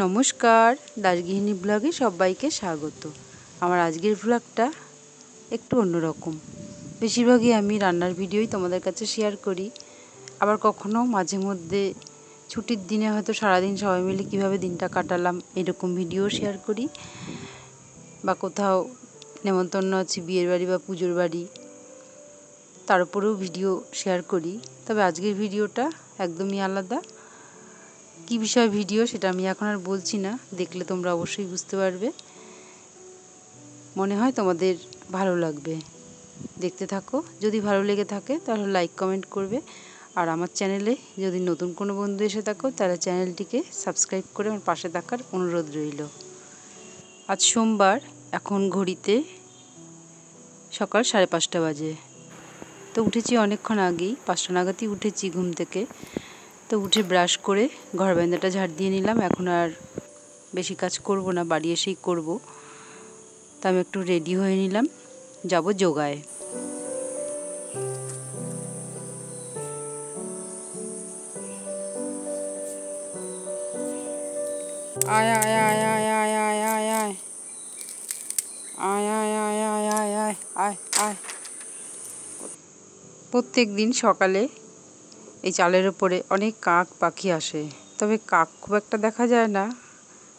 নমস্কার, দাসগৃহিণী ব্লগে সবাইকে স্বাগত। আমার আজকের ব্লগটা একটু অন্যরকম। বেশিরভাগই আমি রান্নার ভিডিওই তোমাদের কাছে শেয়ার করি। আবার কখনো মাঝে মধ্যে ছুটির দিনে হয়তো সারাদিন সবাই মিলে কীভাবে দিনটা কাটালাম এরকম ভিডিও শেয়ার করি, বা কোথাও নেমন্তন্ন আছে বিয়ের বাড়ি বা পুজোর বাড়ি, তার উপরেও ভিডিও শেয়ার করি। তবে আজকের ভিডিওটা একদমই আলাদা। কী বিষয় ভিডিও সেটা আমি এখন আর বলছি না, দেখলে তোমরা অবশ্যই বুঝতে পারবে। মনে হয় তোমাদের ভালো লাগবে, দেখতে থাকো। যদি ভালো লেগে থাকে তাহলে লাইক কমেন্ট করবে, আর আমার চ্যানেলে যদি নতুন কোনো বন্ধু এসে থাকো তাহলে চ্যানেলটিকে সাবস্ক্রাইব করে আমার পাশে থাকার অনুরোধ রইল। আজ সোমবার, এখন ঘড়িতে সকাল 5:30 বাজে। তো উঠেছি অনেকক্ষণ আগেই, 5টা নাগাদই উঠেছি ঘুম থেকে। তো উঠে ব্রাশ করে ঘর বারান্দাটা ঝাড় দিয়ে নিলাম। এখন আর বেশি কাজ করব না, বাড়ি এসেই করব। তা আমি একটু রেডি হয়ে নিলাম, যাব যোগায়। আয় আয় আয় আয় আয় আয় আয় আয় আয় আয় আয় আয় আয় আয় আয় আয়। প্রত্যেক দিন সকালে এই চালের ওপরে অনেক কাক পাখি আসে, তবে কাক খুব একটা দেখা যায় না,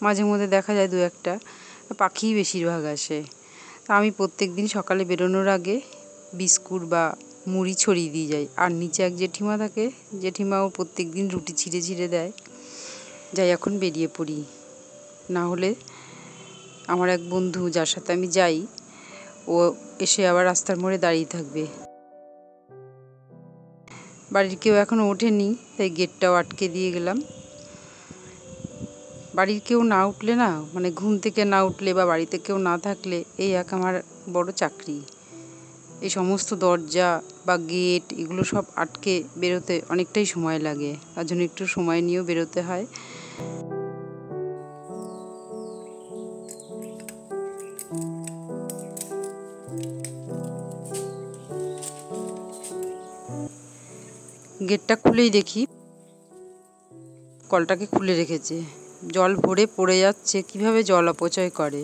মাঝে মধ্যে দেখা যায় দু একটা, পাখিই বেশিরভাগ আসে। তা আমি প্রত্যেক দিন সকালে বেরোনোর আগে বিস্কুট বা মুড়ি ছড়িয়ে দিয়ে যাই। আর নিচে এক জেঠিমা থাকে, জেঠিমাও প্রত্যেক দিন রুটি ছিঁড়ে ছিঁড়ে দেয়। যাই এখন বেরিয়ে পড়ি, না হলে আমার এক বন্ধু যার সাথে আমি যাই ও এসে আবার রাস্তার মোড়ে দাঁড়িয়ে থাকবে। বাড়ির কেউ এখনও ওঠেনি, তাই গেটটাও আটকে দিয়ে গেলাম। বাড়ির কেউ না উঠলে না, মানে ঘুম থেকে না উঠলে বা বাড়িতে কেউ না থাকলে এই এক আমার বড় চাকরি। এই সমস্ত দরজা বা গেট এগুলো সব আটকে বেরোতে অনেকটাই সময় লাগে, তার জন্য একটু সময় নিয়েও বেরোতে হয়। গেটটা খুলেই দেখি কলটাকে খুলে রেখেছে, জল ভরে পড়ে যাচ্ছে। কিভাবে জল অপচয় করে।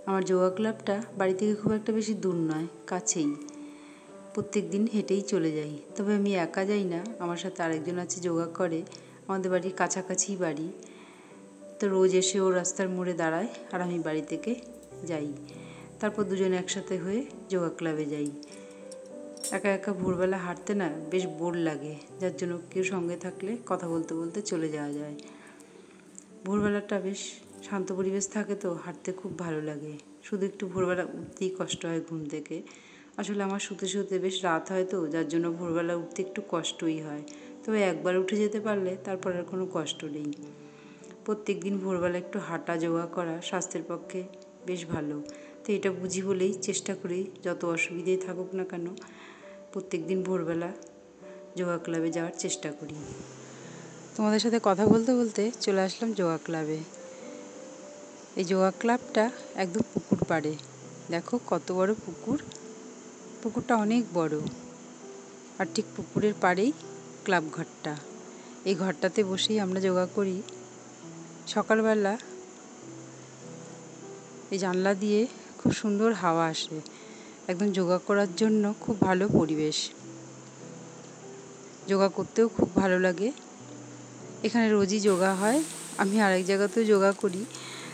আমার যোগা ক্লাবটা বাড়ি থেকে খুব একটা বেশি দূর নয়, কাছেই। প্রত্যেক দিন হেঁটেই চলে যাই। তবে আমি একা যাই না, আমার সাথে আরেকজন আছে যোগা করে। আমাদের বাড়ির কাছাকাছিই বাড়ি। তো রোজ এসে ও রাস্তার মোড়ে দাঁড়ায় আর আমি বাড়ি থেকে যাই। তারপর দুজনে একসাথে হয়ে যোগা ক্লাবে যাই। একা একা ভোরবেলা হাঁটতে না বেশ বোর লাগে, যার জন্য কেউ সঙ্গে থাকলে কথা বলতে বলতে চলে যাওয়া যায়। ভোরবেলাটা বেশ শান্ত পরিবেশ থাকে, তো হাঁটতে খুব ভালো লাগে। শুধু একটু ভোরবেলা উঠতেই কষ্ট হয় ঘুম থেকে। আসলে আমার শুতে শুতে বেশ রাত হয়, তো যার জন্য ভোরবেলা উঠতে একটু কষ্টই হয়। তবে একবার উঠে যেতে পারলে তারপর আর কোনো কষ্ট নেই। প্রত্যেক দিন ভোরবেলা একটু হাঁটা যোগা করা স্বাস্থ্যের পক্ষে বেশ ভালো। তো এটা বুঝি বলেই চেষ্টা করি, যত অসুবিধাই থাকুক না কেন প্রত্যেক দিন ভোরবেলা যোগা ক্লাবে যাওয়ার চেষ্টা করি। তোমাদের সাথে কথা বলতে বলতে চলে আসলাম যোগা ক্লাবে। এই যোগা ক্লাবটা একদম পুকুর পাড়ে। দেখো কত বড় পুকুর, পুকুরটা অনেক বড়। আর ঠিক পুকুরের পাড়েই ক্লাব ঘরটা। এই ঘরটাতে বসেই আমরা যোগা করি। সকালবেলা এই জানলা দিয়ে খুব সুন্দর হাওয়া আসে, একদম যোগা করার জন্য খুব ভালো পরিবেশ। যোগা করতেও খুব ভালো লাগে। এখানে রোজই যোগা হয়। আমি আরেক জায়গাতেও যোগা করি,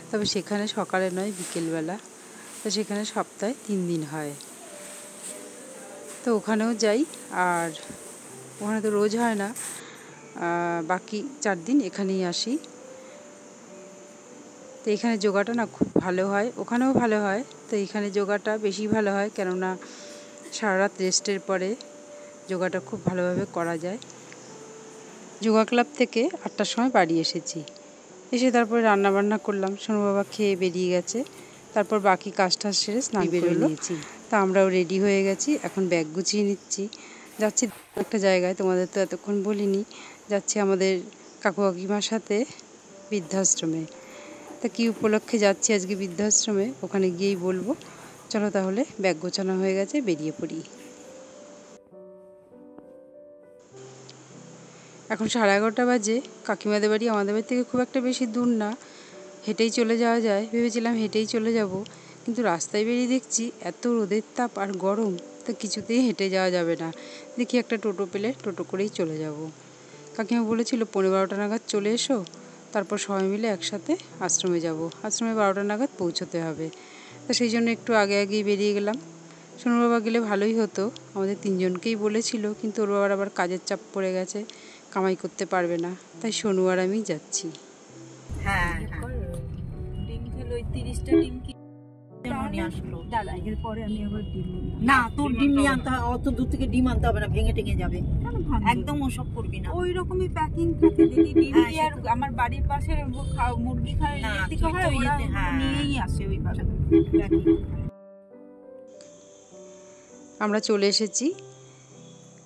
তবে সেখানে সকালে নয় বিকেলবেলা। তো সেখানে সপ্তাহে 3 দিন হয়, তো ওখানেও যাই। আর ওখানে তো রোজ হয় না, বাকি 4 দিন এখানেই আসি। তো এখানে যোগাটা না খুব ভালো হয়, ওখানেও ভালো হয়। তো এখানে যোগাটা বেশি ভালো হয়, কেননা সারা রাত রেস্টের পরে যোগাটা খুব ভালোভাবে করা যায়। যোগা ক্লাব থেকে 8টার সময় বাড়ি এসেছি। এসে তারপরে রান্নাবান্না করলাম, সোনু বাবা খেয়ে বেরিয়ে গেছে। তারপর বাকি কাজটা সেরে স্নান করে নিয়েছি। তা আমরাও রেডি হয়ে গেছি, এখন ব্যাগ গুছিয়ে নিচ্ছি। যাচ্ছি একটা জায়গায়, তোমাদের তো এতক্ষণ বলিনি। যাচ্ছি আমাদের কাকু কাকিমার সাথে বৃদ্ধাশ্রমে। তা কী উপলক্ষে যাচ্ছি আজকে বৃদ্ধাশ্রমে, ওখানে গিয়েই বলবো। চলো তাহলে, ব্যাগ গোছানো হয়ে গেছে, বেরিয়ে পড়ি। এখন 11:30 বাজে। কাকিমাদের বাড়ি আমাদের বাড়ি থেকে খুব একটা বেশি দূর না, হেঁটেই চলে যাওয়া যায়। ভেবেছিলাম হেঁটেই চলে যাব, কিন্তু রাস্তায় বেরিয়ে দেখছি এত রোদের তাপ আর গরম, তো কিছুতেই হেঁটে যাওয়া যাবে না। দেখি একটা টোটো পেলে টোটো করেই চলে যাব। কাকিমা বলেছিল 11:15 নাগাদ চলে এসো, তারপর সবাই মিলে একসাথে আশ্রমে যাব। আশ্রমে 12টা নাগাদ পৌঁছতে হবে। তো সেই জন্য একটু আগে আগেই বেরিয়ে গেলাম। সোনুর বাবা গেলে ভালোই হতো, আমাদের 3জনকেই বলেছিল, কিন্তু ওর বাবার আবার কাজের চাপ পড়ে গেছে, কামাই করতে পারবে না, তাই সোনু আর আমি যাচ্ছি। হ্যাঁ ডিম খেলো, ওই 30টা ডিম কি আসলো দাদা, এরপরে আমি আবার ডিম না, তোর ডিম নিয়ে আনতে, অত দূর থেকে ডিম আনতে হবে না, ভেঙে টেঙে যাবে। একদম ওসব করবি না, ওই রকমই প্যাকিং থাকে দিদি। ডিম কি আর আমার বাড়ির পাশে মুরগি খায় থেকে হয়, ওরা নিয়েই আসে ওইভাবে প্যাকিং। আমরা চলে এসেছি,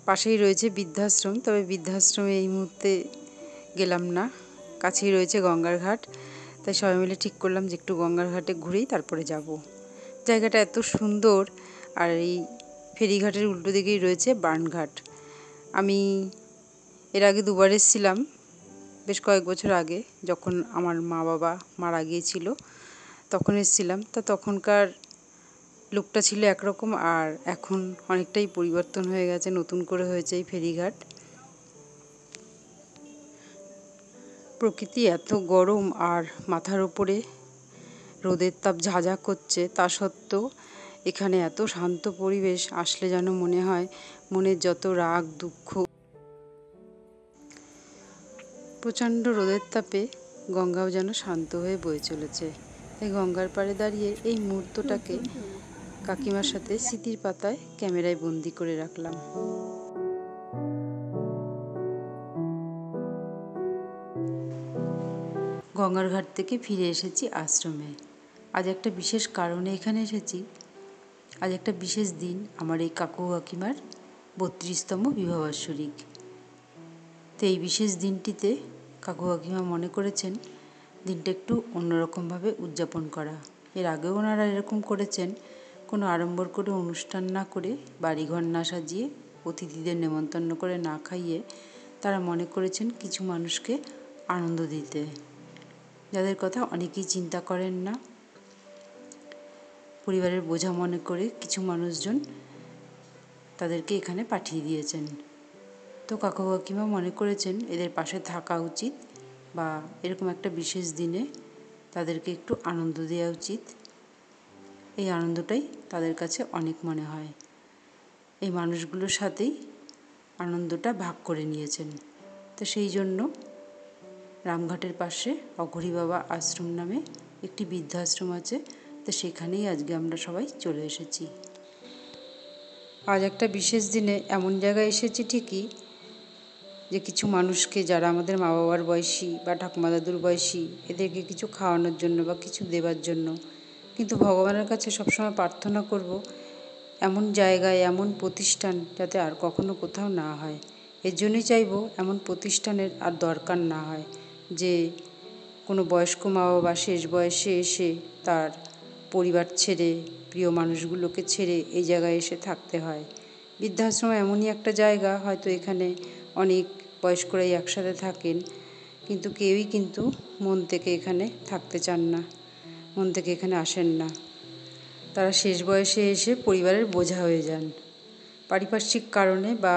পাশেই রয়েছে বৃদ্ধাশ্রম, তবে বৃদ্ধাশ্রমে এই মুহূর্তে গেলাম না, কাছেই রয়েছে গঙ্গার ঘাট। তাই সবাই মিলে ঠিক করলাম যে একটু গঙ্গার ঘাটে ঘুরেই তারপরে যাব। জায়গাটা এত সুন্দর, আর এই ফেরিঘাটের উল্টো দিকেই রয়েছে বার্নঘাট। আমি এর আগে 2বার এসেছিলাম, বেশ কয়েক বছর আগে, যখন আমার মা বাবা মারা গিয়েছিল তখন এসেছিলাম। তা তখনকার লুকটা ছিল একরকম, আর এখন অনেকটাই পরিবর্তন হয়ে গেছে, নতুন করে হয়েছে এই ফেরিঘাট। প্রকৃতি এত গরম আর মাথার ওপরে রোদের তাপ ঝাঁঝা করছে, তা সত্ত্বেও এখানে এত শান্ত পরিবেশ, আসলে যেন মনে হয় মনের যত রাগ দুঃখ। প্রচণ্ড রোদের তাপে গঙ্গাও যেন শান্ত হয়ে বয়ে চলেছে। এই গঙ্গার পাড়ে দাঁড়িয়ে এই মুহূর্তটাকে কাকিমার সাথে স্মৃতির পাতায় ক্যামেরায় বন্দি করে রাখলাম। গঙ্গার ঘাট থেকে ফিরে এসেছি আশ্রমে। আজ একটা বিশেষ কারণে এখানে এসেছি। আজ একটা বিশেষ দিন, আমার এই কাকু কাকিমার 32তম বিবাহবার্ষিক। তো এই বিশেষ দিনটিতে কাকু কাকিমা মনে করেছেন দিনটা একটু অন্যরকমভাবে উদযাপন করা। এর আগেও ওনারা এরকম করেছেন, কোনো আড়ম্বর করে অনুষ্ঠান না করে, বাড়িঘর না সাজিয়ে, অতিথিদের নেমন্তন্ন করে না খাইয়ে তারা মনে করেছেন কিছু মানুষকে আনন্দ দিতে, যাদের কথা অনেকেই চিন্তা করেন না। পরিবারের বোঝা মনে করে কিছু মানুষজন তাদেরকে এখানে পাঠিয়ে দিয়েছেন। তো কাকু কাকিমা মনে করেছেন এদের পাশে থাকা উচিত, বা এরকম একটা বিশেষ দিনে তাদেরকে একটু আনন্দ দেওয়া উচিত। এই আনন্দটাই তাদের কাছে অনেক মনে হয়। এই মানুষগুলোর সাথেই আনন্দটা ভাগ করে নিয়েছেন। তো সেই জন্য রামঘাটের পাশে অঘরী বাবা আশ্রম নামে একটি বৃদ্ধাশ্রম আছে, তো সেখানেই আজকে আমরা সবাই চলে এসেছি। আজ একটা বিশেষ দিনে এমন জায়গায় এসেছি ঠিকই, যে কিছু মানুষকে, যারা আমাদের মা বাবার বয়সী বা ঠাকুমা দাদুর বয়সী, এদেরকে কিছু খাওয়ানোর জন্য বা কিছু দেবার জন্য। কিন্তু ভগবানের কাছে সবসময় প্রার্থনা করব এমন জায়গায়, এমন প্রতিষ্ঠান যাতে আর কখনো কোথাও না হয়। এর জন্যই চাইব এমন প্রতিষ্ঠানের আর দরকার না হয়, যে কোনো বয়স্ক মা বাবা শেষ বয়সে এসে তার পরিবার ছেড়ে, প্রিয় মানুষগুলোকে ছেড়ে এই জায়গায় এসে থাকতে হয়। বৃদ্ধাশ্রম এমনই একটা জায়গা, হয়তো এখানে অনেক বয়স্করাই একসাথে থাকেন, কিন্তু কেউই কিন্তু মন থেকে এখানে থাকতে চান না, মন থেকে এখানে আসেন না। তারা শেষ বয়সে এসে পরিবারের বোঝা হয়ে যান। পারিপার্শ্বিক কারণে বা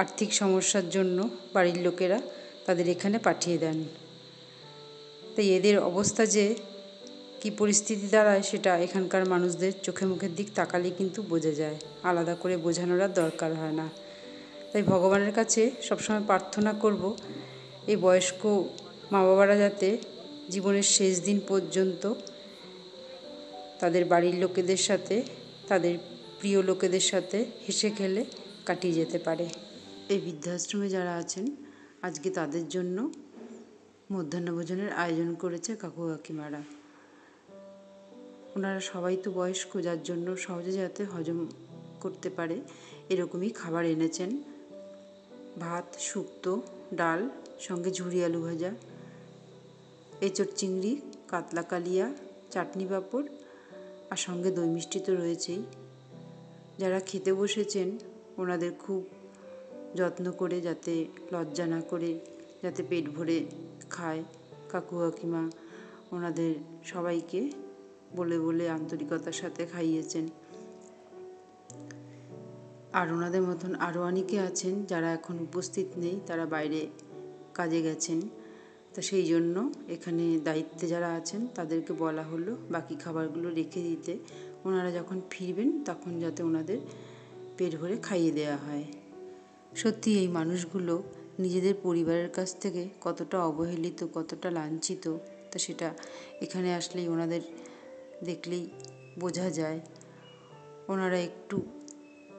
আর্থিক সমস্যার জন্য বাড়ির লোকেরা তাদের এখানে পাঠিয়ে দেন। তাই এদের অবস্থা যে কী পরিস্থিতি দাঁড়ায়, সেটা এখানকার মানুষদের চোখে মুখের দিক তাকালেই কিন্তু বোঝা যায়, আলাদা করে বোঝানোর আর দরকার হয় না। তাই ভগবানের কাছে সবসময় প্রার্থনা করব এই বয়স্ক মা বাবারা যাতে জীবনের শেষ দিন পর্যন্ত তাদের বাড়ির লোকেদের সাথে, তাদের প্রিয় লোকেদের সাথে হেসে খেলে কাটিয়ে যেতে পারে। এই বৃদ্ধাশ্রমে যারা আছেন, আজকে তাদের জন্য মধ্যাহ্নভোজনের আয়োজন করেছে কাকু কাকিমারা। ওনারা সবাই তো বয়স্ক, যার জন্য সহজে যাতে হজম করতে পারে এরকমই খাবার এনেছেন। ভাত, শুক্তো, ডাল, সঙ্গে ঝুরি আলু ভাজা, এঁচোড় চিংড়ি, কাতলা কালিয়া, চাটনি পাঁপড়, আর সঙ্গে দই মিষ্টি তো রয়েছেই। যারা খেতে বসেছেন ওনাদের খুব যত্ন করে, যাতে লজ্জা না করে, যাতে পেট ভরে খায়। কাকু কাকিমা ওনাদের সবাইকে বলে বলে আন্তরিকতার সাথে খাইয়েছেন। আর ওনাদের মতন আরও অনেকে আছেন যারা এখন উপস্থিত নেই, তারা বাইরে কাজে গেছেন। তা সেই জন্য এখানে দায়িত্বে যারা আছেন তাদেরকে বলা হলো বাকি খাবারগুলো রেখে দিতে, ওনারা যখন ফিরবেন তখন যাতে ওনাদের পেট ভরে খাইয়ে দেওয়া হয়। সত্যি এই মানুষগুলো নিজেদের পরিবারের কাছ থেকে কতটা অবহেলিত, কতটা লাঞ্ছিত, তা সেটা এখানে আসলেই ওনাদের দেখলেই বোঝা যায়। ওনারা একটু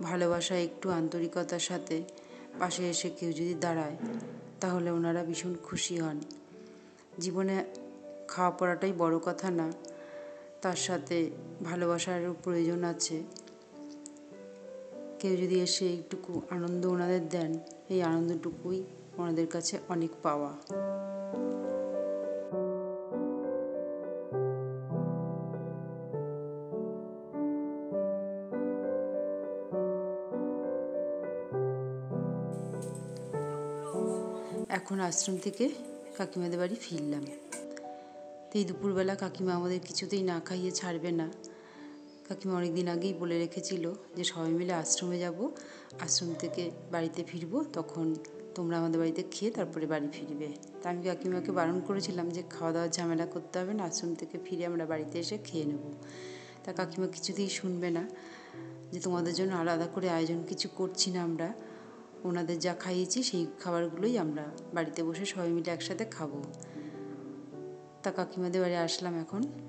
ভালোবাসা, একটু আন্তরিকতার সাথে পাশে এসে কেউ যদি দাঁড়ায় তাহলে ওনারা ভীষণ খুশি হন। জীবনে খাওয়া পড়াটাই বড় কথা না, তার সাথে ভালোবাসারও প্রয়োজন আছে। কেউ যদি এসে একটুকু আনন্দ ওনাদের দেন, এই আনন্দটুকুই ওনাদের কাছে অনেক পাওয়া। এখন আশ্রম থেকে কাকিমাদের বাড়ি ফিরলাম। তো এই দুপুরবেলা কাকিমা আমাদের কিছুতেই না খাইয়ে ছাড়বে না। কাকিমা অনেক দিন আগেই বলে রেখেছিল যে সবাই মিলে আশ্রমে যাব, আশ্রম থেকে বাড়িতে ফিরবো, তখন তোমরা আমাদের বাড়িতে খেয়ে তারপরে বাড়ি ফিরবে। তা আমি কাকিমাকে বারণ করেছিলাম যে খাওয়া দাওয়ার ঝামেলা করতে হবে না, আশ্রম থেকে ফিরে আমরা বাড়িতে এসে খেয়ে নেব। তা কাকিমা কিছুতেই শুনবে না, যে তোমাদের জন্য আলাদা করে আয়োজন কিছু করছি না আমরা, ওনাদের যা খাইয়েছি সেই খাবারগুলোই আমরা বাড়িতে বসে সবাই মিলে একসাথে খাবো। তা কাকিমাদের বাড়ি আসলাম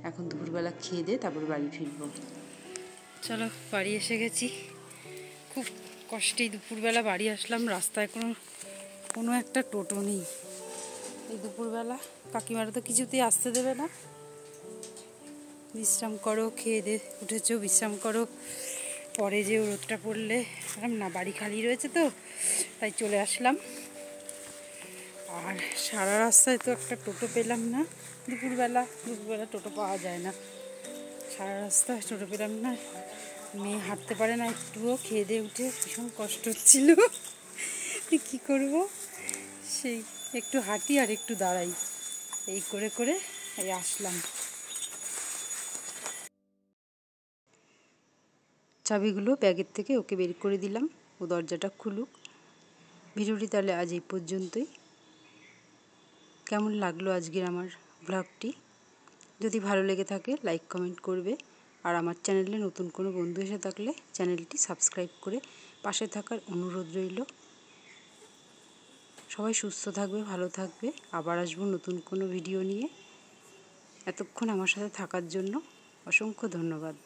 এখন দুপুরবেলা খেয়ে দিয়ে তারপর বাড়ি ফিরবো। চলো, বাড়ি এসে গেছি। খুব কষ্টেই দুপুরবেলা বাড়ি আসলাম। রাস্তায় কোনো একটা টোটো নেই। এই দুপুরবেলা কাকিমারা তো কিছুতেই আসতে দেবে না। বিশ্রাম করো, খেয়ে দিয়ে উঠেছো, বিশ্রাম করো, পরে যে রোদটা পড়লে না, বাড়ি খালি রয়েছে তো তাই চলে আসলাম। আর সারা রাস্তায় তো একটা টোটো পেলাম না। দুপুরবেলা টোটো পাওয়া যায় না, সারা রাস্তায় টোটো পেলাম না। মেয়ে হাঁটতে পারে না একটুও, খেয়ে দিয়ে উঠে ভীষণ কষ্ট হচ্ছিল। কী করব, সেই একটু হাঁটি আর একটু দাঁড়াই, এই করে করে এই আসলাম। চাবিগুলো ব্যাগের থেকে ওকে বের করে দিলাম, ও দরজাটা খুলুক। ভিডিওটি তাহলে আজ এই পর্যন্তই। কেমন লাগলো আজকের আমার ব্লগটি? যদি ভালো লেগে থাকে লাইক কমেন্ট করবে, আর আমার চ্যানেলে নতুন কোনো বন্ধু এসে থাকলে চ্যানেলটি সাবস্ক্রাইব করে পাশে থাকার অনুরোধ রইল। সবাই সুস্থ থাকবে, ভালো থাকবে। আবার আসবো নতুন কোনো ভিডিও নিয়ে। এতক্ষণ আমার সাথে থাকার জন্য অসংখ্য ধন্যবাদ।